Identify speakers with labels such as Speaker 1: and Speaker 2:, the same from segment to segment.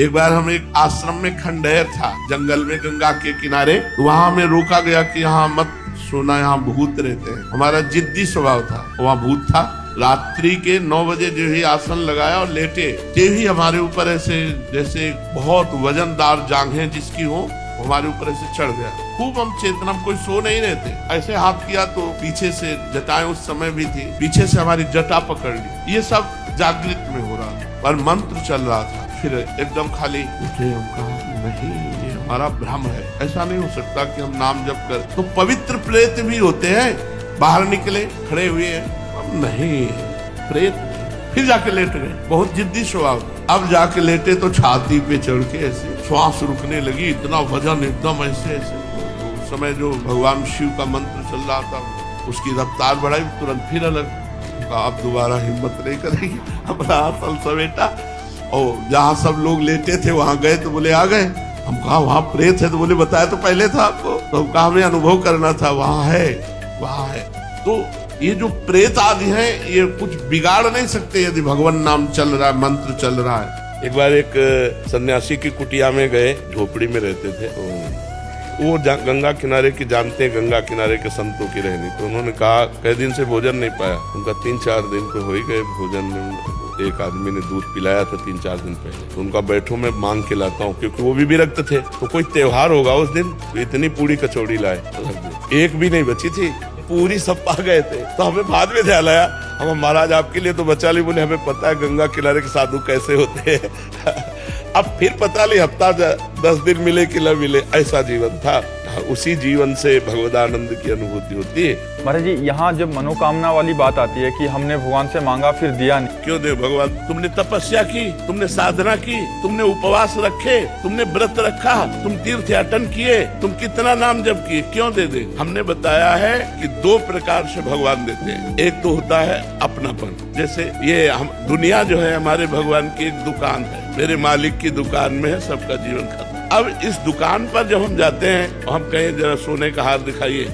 Speaker 1: एक बार हम एक आश्रम में खंडहर था जंगल में गंगा के किनारे, वहाँ हमें रोका गया कि यहाँ मत सोना, यहाँ भूत रहते हैं। हमारा जिद्दी स्वभाव था, वहाँ भूत था। रात्रि के 9 बजे जो ही आसन लगाया और लेटे, ये भी हमारे ऊपर ऐसे जैसे बहुत वजनदार जांघें जिसकी हो, हमारे ऊपर ऐसे चढ़ गया। खूब हम चेतना, कोई सो नहीं रहे थे। ऐसे हाथ किया तो पीछे से जटाएं उस समय भी थी, पीछे से हमारी जटा पकड़ ली। ये सब जागृत में हो रहा था और मंत्र चल रहा था। फिर एकदम खाली उठे, हम कहा नहीं ये हमारा भ्रम है, ऐसा नहीं हो सकता कि हम नाम जप कर। तो पवित्र प्रेत भी होते हैं, बाहर निकले खड़े हुए हैं, नहीं प्रेत। फिर जाके लेट गए, बहुत जिद्दी स्वभाव। अब जाके लेटे तो छाती पे चढ़ के ऐसे श्वास रुकने लगी, इतना वजन एकदम ऐसे ऐसे। तो उस समय जो भगवान शिव का मंत्र चल रहा था उसकी रफ्तार बढ़ाई, तुरंत फिर अलग। अब दोबारा हिम्मत नहीं करेगी, अपना आसन समेटा और जहाँ सब लोग लेटे थे वहां गए तो बोले आ गए। हम कहा वहाँ प्रेत है, तो बोले बताया तो पहले था आपको। तो हम कहा हमें अनुभव करना था, वहाँ है वहाँ है। तो ये जो प्रेत आदि हैं ये कुछ बिगाड़ नहीं सकते यदि भगवान नाम चल रहा है, मंत्र चल रहा है। एक बार एक सन्यासी की कुटिया में गए, झोपड़ी में रहते थे। तो वो गंगा किनारे की जानते हैं, गंगा किनारे के संतों की रहनी। तो उन्होंने कहा कई दिन से भोजन नहीं पाया। उनका 3-4 दिन तो हो ही गए भोजन में। एक आदमी ने दूध पिलाया था 3-4 दिन पहले, तो उनका बैठो मैं मांग के लाता हूँ, क्योंकि वो भी विरक्त थे। तो कोई त्योहार होगा उस दिन, तो इतनी पूरी कचौड़ी लाए, एक भी नहीं बची थी, पूरी सब पा गए थे। तो हमें बाद में ध्यान आया, हम महाराज आपके लिए तो बचा ली। बोले हमें पता है गंगा किनारे के साधु कैसे होते हैं। अब फिर पता नहीं हफ्ता 10 दिन मिले कि न मिले, ऐसा जीवन था। उसी जीवन से भगवदानंद की अनुभूति होती है।
Speaker 2: महाराज जी, यहाँ जब मनोकामना वाली बात आती है कि हमने भगवान से मांगा फिर दिया नहीं,
Speaker 1: क्यों दे भगवान? तुमने तपस्या की, तुमने साधना की, तुमने उपवास रखे, तुमने व्रत रखा, तुम तीर्थयाटन किए, तुम कितना नाम जप किए, क्यों दे दे? हमने बताया है कि 2 प्रकार से भगवान देते हैं। एक तो होता है अपनापन, जैसे ये हम दुनिया जो है हमारे भगवान की एक दुकान है, मेरे मालिक की दुकान में है सबका जीवन खत्म। अब इस दुकान पर जब हम जाते हैं और हम कहें जरा सोने का हार दिखाइए,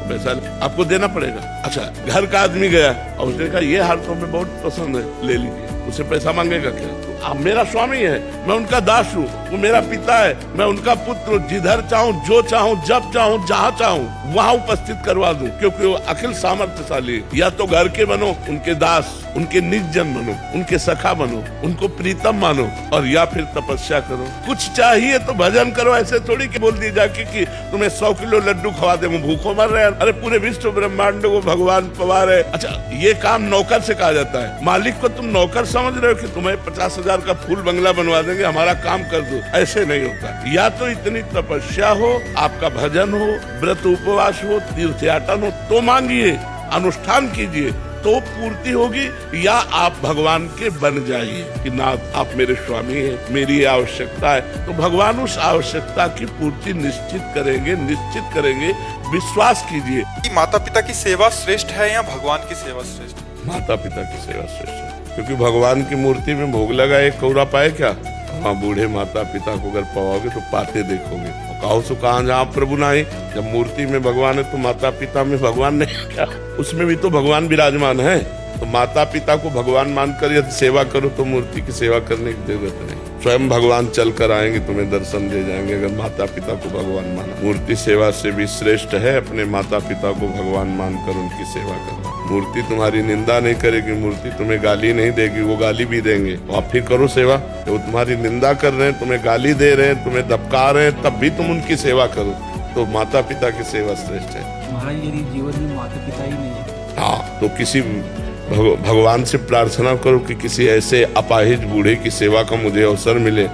Speaker 1: पैसा आपको देना पड़ेगा। अच्छा, घर का आदमी गया और उसने कहा ये हार तो हमें बहुत पसंद है, ले लीजिए। उसे पैसा मांगेगा क्या? तो आप मेरा स्वामी है, मैं उनका दास हूँ, वो मेरा पिता है, मैं उनका पुत्र, जिधर चाहूँ, जो चाहूँ, जब चाहूँ, जहाँ चाहूँ वहाँ उपस्थित करवा दूं, क्योंकि वो अखिल सामर्थ्यशाली। या तो घर के बनो उनके दास, उनके निज जन बनो, उनके सखा बनो, उनको प्रीतम मानो, और या फिर तपस्या करो। कुछ चाहिए तो भजन करो। ऐसे थोड़ी कि बोल दी जाके कि तुम्हें 100 किलो लड्डू खवा दे, वो भूखो मर रहे हैं। अरे पूरे विश्व ब्रह्मांड को भगवान पवा रहे। अच्छा, ये काम नौकर से कहा जाता है। मालिक को तुम नौकर समझ रहे हो कि तुम्हें 50,000 का फूल बंगला बनवा देंगे, हमारा काम कर दो, ऐसे नहीं होता। या तो इतनी तपस्या हो, आपका भजन हो, व्रत उपवास हो, तीर्थयाटन हो, तो मांगिए, अनुष्ठान कीजिए, तो पूर्ति होगी। या आप भगवान के बन जाइए कि नाथ आप मेरे स्वामी हैं, मेरी आवश्यकता है, तो भगवान उस आवश्यकता की पूर्ति निश्चित करेंगे। विश्वास कीजिए।
Speaker 3: माता पिता की सेवा श्रेष्ठ है या भगवान की सेवा श्रेष्ठ?
Speaker 1: माता पिता की सेवा श्रेष्ठ है, क्योंकि भगवान की मूर्ति में भोग लगा एक कौरा पाए क्या? हाँ, बूढ़े माता पिता को अगर पाओगे तो पाते देखोगे। कहो सो कहाँ जहाँ प्रभु ना है। जब मूर्ति में भगवान है तो माता पिता में भगवान नहीं क्या? उसमें भी तो भगवान विराजमान है। तो माता पिता को भगवान मानकर यदि सेवा करो तो मूर्ति की सेवा करने की जरूरत नहीं। स्वयं भगवान चल कर आएंगे, तुम्हें दर्शन दे जाएंगे अगर माता पिता को भगवान माना। मूर्ति सेवा से भी श्रेष्ठ है अपने माता पिता को भगवान मानकर उनकी सेवा करना। मूर्ति तुम्हारी निंदा नहीं करेगी, मूर्ति तुम्हें गाली नहीं देगी, वो गाली भी देंगे तो आप फिर करो सेवा। वो तुम्हारी निंदा कर रहे हैं, तुम्हें गाली दे रहे हैं, तुम्हें दबका रहे हैं, तब भी तुम उनकी सेवा करो। तो माता पिता की सेवा श्रेष्ठ है।
Speaker 4: महाराज यदि जीवन में माता पिता ही नहीं है,
Speaker 1: हाँ, तो किसी भगवान से प्रार्थना करो कि किसी ऐसे अपाहिज बूढ़े की सेवा का मुझे अवसर मिले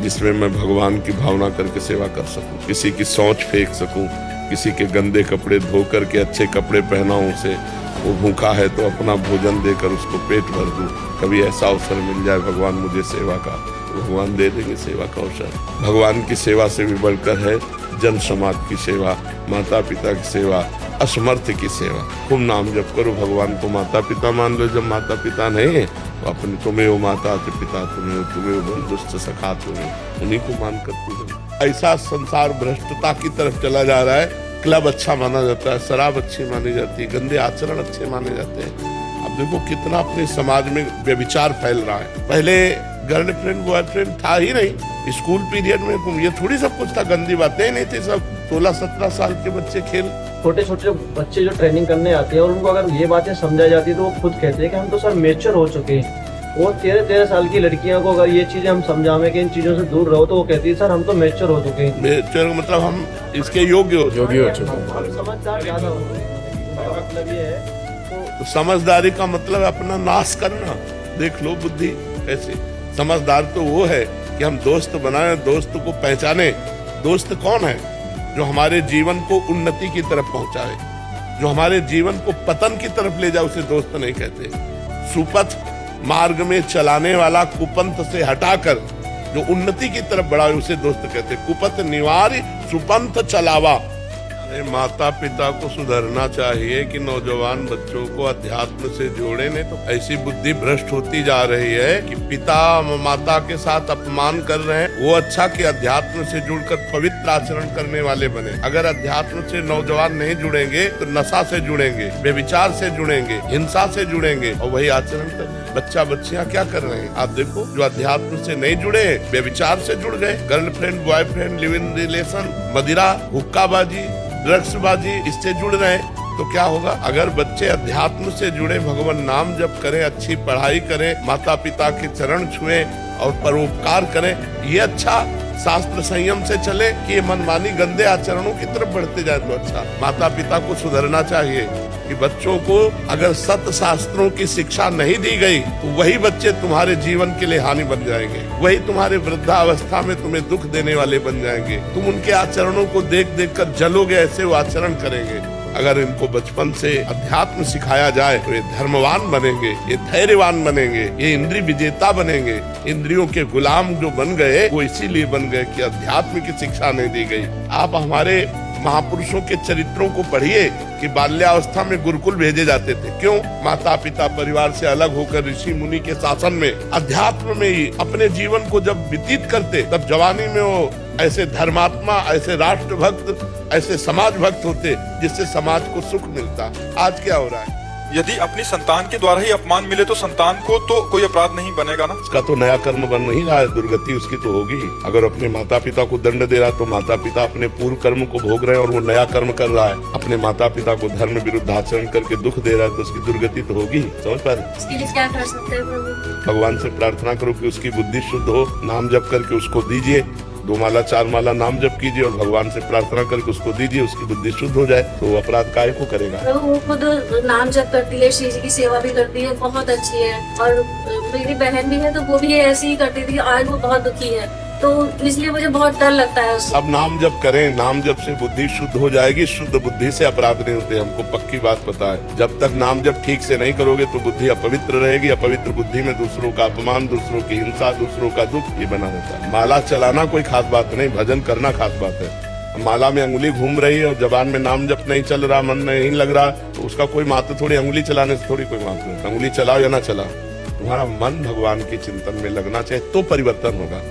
Speaker 1: जिसमें मैं भगवान की भावना करके सेवा कर सकूं, किसी की सोच फेंक सकूं, किसी के गंदे कपड़े धो करके अच्छे कपड़े पहनाऊं उसे। वो भूखा है तो अपना भोजन देकर उसको पेट भर दूं। कभी ऐसा अवसर मिल जाए भगवान मुझे सेवा का, तो भगवान दे देंगे सेवा का अवसर। भगवान की सेवा से भी बढ़कर है जन समाज की सेवा, माता पिता की सेवा, असमर्थ की सेवा। खूब नाम जप करो, भगवान को माता पिता मान लो। जब माता पिता नहीं है तो अपने तुम्हें वो माता पिता, तुम्हें वो बंधुस्थ सखा, तुम्हें उन्हीं को मानकर पूजन। ऐसा संसार भ्रष्टता की तरफ चला जा रहा है। क्लब अच्छा माना जाता है, शराब अच्छी मानी जाती है, गंदे आचरण अच्छे माने जाते हैं। अब देखो कितना अपने समाज में व्यभिचार फैल रहा है। पहले गर्लफ्रेंड बॉयफ्रेंड था ही नहीं। स्कूल पीरियड में ये थोड़ी सब कुछ था, गंदी बातें ही नहीं थी, सब 16-17 साल के बच्चे खेल।
Speaker 5: छोटे छोटे बच्चे जो ट्रेनिंग करने आते हैं और उनको अगर ये बातें समझाई जाती है तो वो खुद कहते हैं कि हम तो सर मैच्योर हो चुके हैं। वो 13-13 साल की लड़कियों को अगर ये चीजें हम समझावें कि इन चीजों से दूर रहो तो वो कहती है सर हम तो मैच्योर हो चुके हैं।
Speaker 1: मैच्योर मतलब हम इसके योग्य हो चुके हैं,
Speaker 5: हम समझदार ज्यादा हो गए हैं। मतलब ये है
Speaker 1: तो समझदारी का मतलब अपना नाश करना। देख लो बुद्धि कैसे। समझदार तो वो है कि हम दोस्त बनाए, दोस्त को पहचाने। दोस्त कौन है? जो हमारे जीवन को उन्नति की तरफ पहुंचाए, जो हमारे जीवन को पतन की तरफ ले जाए, उसे दोस्त नहीं कहते। सुपथ मार्ग में चलाने वाला, कुपंथ से हटाकर जो उन्नति की तरफ बढ़ाए, उसे दोस्त कहते। कुपथ निवार सुपंथ चलावा। माता पिता को सुधरना चाहिए कि नौजवान बच्चों को अध्यात्म से जोड़े, नहीं तो ऐसी बुद्धि भ्रष्ट होती जा रही है कि पिता माता के साथ अपमान कर रहे हैं। वो अच्छा कि अध्यात्म से जुड़कर पवित्र आचरण करने वाले बने। अगर अध्यात्म से नौजवान नहीं जुड़ेंगे तो नशा से जुड़ेंगे, व्यभिचार से जुड़ेंगे, हिंसा से जुड़ेंगे और वही आचरण करेंगे। बच्चा बच्चियां क्या कर रहे हैं आप देखो, जो अध्यात्म से नहीं जुड़े व्यभिचार से जुड़ गए। Girlfriend boyfriend, live in relation, मदिरा, हुक्काबाजी, ड्रग्सबाजी, इससे जुड़ रहे हैं तो क्या होगा? अगर बच्चे अध्यात्म से जुड़े, भगवान नाम जप करें, अच्छी पढ़ाई करें, माता पिता के चरण छुएं और परोपकार करें, ये अच्छा। शास्त्र संयम से चले कि ये मनमानी गंदे आचरणों की तरफ बढ़ते जाए तो अच्छा। माता पिता को सुधरना चाहिए कि बच्चों को अगर सत्य शास्त्रों की शिक्षा नहीं दी गई तो वही बच्चे तुम्हारे जीवन के लिए हानि बन जाएंगे, वही तुम्हारे वृद्धावस्था में तुम्हें दुख देने वाले बन जाएंगे। तुम उनके आचरणों को देख देख कर जलोगे, ऐसे वो आचरण करेंगे। अगर इनको बचपन से अध्यात्म सिखाया जाए तो ये धर्मवान बनेंगे, ये धैर्यवान बनेंगे, ये इंद्रिय विजेता बनेंगे। इंद्रियों के गुलाम जो बन गए वो इसीलिए बन गए कि अध्यात्म की शिक्षा नहीं दी गई। आप हमारे महापुरुषों के चरित्रों को पढ़िए कि बाल्यावस्था में गुरुकुल भेजे जाते थे। क्यों? माता पिता परिवार से अलग होकर ऋषि मुनि के शासन में, अध्यात्म में ही अपने जीवन को जब व्यतीत करते, तब जवानी में वो ऐसे धर्मात्मा, ऐसे राष्ट्र भक्त, ऐसे समाज भक्त होते जिससे समाज को सुख मिलता। आज क्या हो रहा है?
Speaker 3: यदि अपनी संतान के द्वारा ही अपमान मिले तो संतान को तो कोई अपराध नहीं बनेगा ना।
Speaker 1: उसका तो नया कर्म बन नहीं रहा है, दुर्गति उसकी तो होगी ही। अगर अपने माता पिता को दंड दे रहा है तो माता पिता अपने पूर्व कर्म को भोग रहे हैं और वो नया कर्म कर रहा है। अपने माता पिता को धर्म विरुद्ध आचरण करके दुख दे रहा है तो उसकी दुर्गति तो होगी ही। समझ पा रहे?
Speaker 6: इसके लिए क्या कर सकते हैं प्रभु?
Speaker 1: भगवान से प्रार्थना करो कि उसकी बुद्धि शुद्ध हो, नाम जप करके उसको दीजिए। 2 माला 4 माला नाम जप कीजिए और भगवान से प्रार्थना करके उसको दीजिए, उसकी बुद्धि शुद्ध हो जाए तो वो अपराध काहे को करेगा।
Speaker 6: प्रभु वो खुद नाम जप करती है, श्री जी की सेवा भी करती है, बहुत अच्छी है। और मेरी बहन भी है तो वो भी ऐसी ही करती थी, आज वो बहुत दुखी है, तो इसलिए मुझे बहुत डर लगता है उससे।
Speaker 1: अब नाम जप करें, नाम जप से बुद्धि शुद्ध हो जाएगी। शुद्ध बुद्धि से अपराध नहीं होते, हमको पक्की बात पता है। जब तक नाम जप ठीक से नहीं करोगे तो बुद्धि अपवित्र रहेगी। अपवित्र बुद्धि में दूसरों का अपमान, दूसरों की हिंसा, दूसरों का दुख ये बना रहता है। माला चलाना कोई खास बात नहीं, भजन करना खास बात है। माला में अंगुली घूम रही है और जबान में नाम जप नहीं चल रहा, मन नहीं लग रहा, तो उसका कोई महत्व थोड़ी। अंगुली चलाने से थोड़ी कोई महत्व है। अंगुली चलाओ या ना चलाओ, तुम्हारा मन भगवान के चिंतन में लगना चाहिए तो परिवर्तन होगा।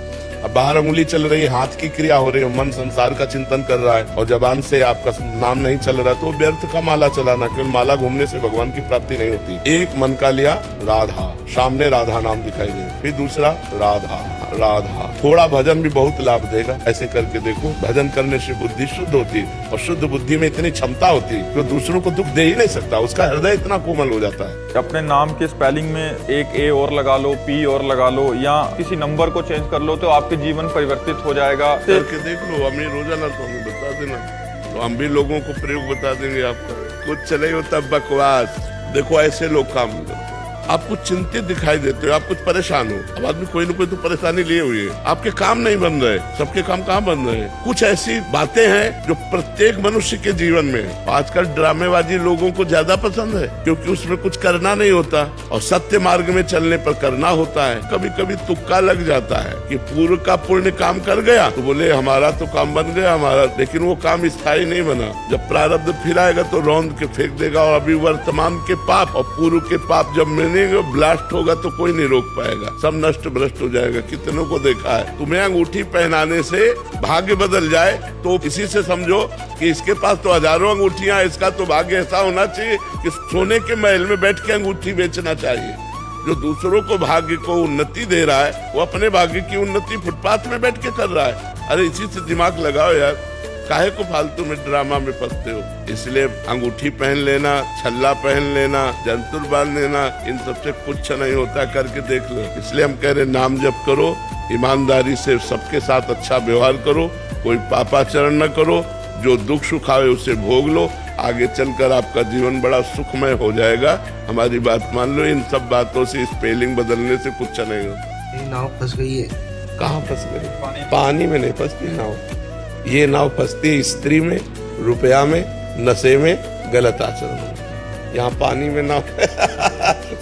Speaker 1: अब बाहर अंगुली चल रही है, हाथ की क्रिया हो रही है, मन संसार का चिंतन कर रहा है और जबान से आपका नाम नहीं चल रहा, तो व्यर्थ का माला चलाना। क्यों? माला घूमने से भगवान की प्राप्ति नहीं होती। एक मन का लिया राधा, सामने राधा नाम दिखाई दे, फिर दूसरा राधा राधा। थोड़ा भजन भी बहुत लाभ देगा। ऐसे करके देखो, भजन करने से बुद्धि शुद्ध होती है और शुद्ध बुद्धि में इतनी क्षमता होती है जो दूसरों को दुख दे ही नहीं सकता। उसका हृदय इतना कोमल हो जाता है।
Speaker 2: अपने नाम के स्पेलिंग में एक ए और लगा लो, पी और लगा लो, या किसी नंबर को चेंज कर लो तो आपके जीवन परिवर्तित हो जाएगा।
Speaker 1: करके देख लो, हमें रोजाना तो हमें बता देना, तो हम भी लोगों को प्रयोग बता देंगे आपका। कुछ चले होता बकवास। देखो ऐसे लोग काम करते हैं। आप कुछ चिंतित दिखाई देते हो, आप कुछ परेशान हो। अब आदमी कोई न कोई तो परेशानी लिए हुई है। आपके काम नहीं बन रहे, सबके काम कहाँ बन रहे हैं। कुछ ऐसी बातें हैं जो प्रत्येक मनुष्य के जीवन में है। आजकल ड्रामेबाजी लोगों को ज्यादा पसंद है क्योंकि उसमें कुछ करना नहीं होता और सत्य मार्ग में चलने पर करना होता है। कभी कभी तुक्का लग जाता है कि पूर्व का पुण्य काम कर गया तो बोले हमारा तो काम बन गया हमारा, लेकिन वो काम स्थायी नहीं बना। जब प्रारब्ध फिर आएगा तो रौंद के फेंक देगा और अभी वर्तमान के पाप और पूर्व के पाप जब ब्लास्ट होगा तो कोई नहीं रोक पाएगा, सब नष्ट भ्रष्ट हो जाएगा। कितनों को देखा है। तुम्हें अंगूठी पहनाने से भाग्य बदल जाए तो इसी से समझो कि इसके पास तो हजारों अंगूठियां, इसका तो भाग्य ऐसा होना चाहिए कि सोने के महल में बैठ के अंगूठी बेचना चाहिए। जो दूसरों को भाग्य को उन्नति दे रहा है वो अपने भाग्य की उन्नति फुटपाथ में बैठ के कर रहा है। अरे इसी से दिमाग लगाओ यार, काहे को फालतू में ड्रामा में फंसते हो। इसलिए अंगूठी पहन लेना, छल्ला पहन लेना, जंतुर बांध लेना, इन सबसे कुछ नहीं होता, करके देख लो। इसलिए हम कह रहे नाम जप करो, ईमानदारी से सबके साथ अच्छा व्यवहार करो, कोई पापाचरण न करो, जो दुख सुख आवे उसे भोग लो, आगे चलकर आपका जीवन बड़ा सुखमय हो जाएगा। हमारी बात मान लो, इन सब बातों से स्पेलिंग बदलने से कुछ नहीं होता।
Speaker 7: ये नाव फंस गई है।
Speaker 1: कहाँ फंस गई? पानी में नहीं फंसती नाव। ये नाव फंसती है स्त्री में, रुपया में, नशे में, गलत आचरण में। यहाँ पानी में नाव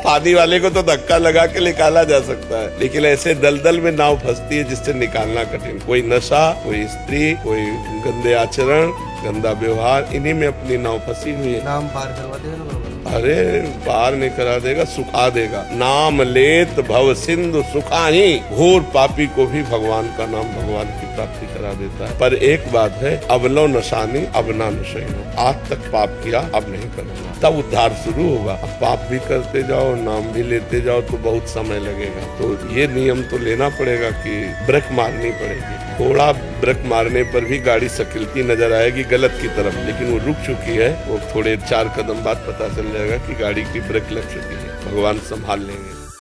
Speaker 1: पानी वाले को तो धक्का लगा के निकाला जा सकता है, लेकिन ऐसे दलदल में नाव फंसती है जिससे निकालना कठिन। कोई नशा, कोई स्त्री, कोई गंदे आचरण, गंदा व्यवहार, इन्हीं में अपनी नाव फंसी हुई है।
Speaker 7: नाम पार करवा देगा।
Speaker 1: अरे पार नहीं करा देगा, सुखा देगा। नाम लेत भव सिंधु सुखाही, घोर पापी को भी भगवान का नाम भगवान की प्राप्ति करा देता है। पर एक बात है, अब लो नशानी अब ना नशे हो। आज तक पाप किया, अब नहीं करूंगा, तब उद्धार शुरू होगा। अब पाप भी करते जाओ, नाम भी लेते जाओ तो बहुत समय लगेगा। तो ये नियम तो लेना पड़ेगा कि ब्रेक मारनी पड़ेगी। थोड़ा ब्रेक मारने पर भी गाड़ी सकिलती नजर आएगी गलत की तरफ, लेकिन वो रुक चुकी है। वो थोड़े 4 कदम बाद पता चल जाएगा कि गाड़ी की ब्रेक लग चुकी है। भगवान संभाल लेंगे।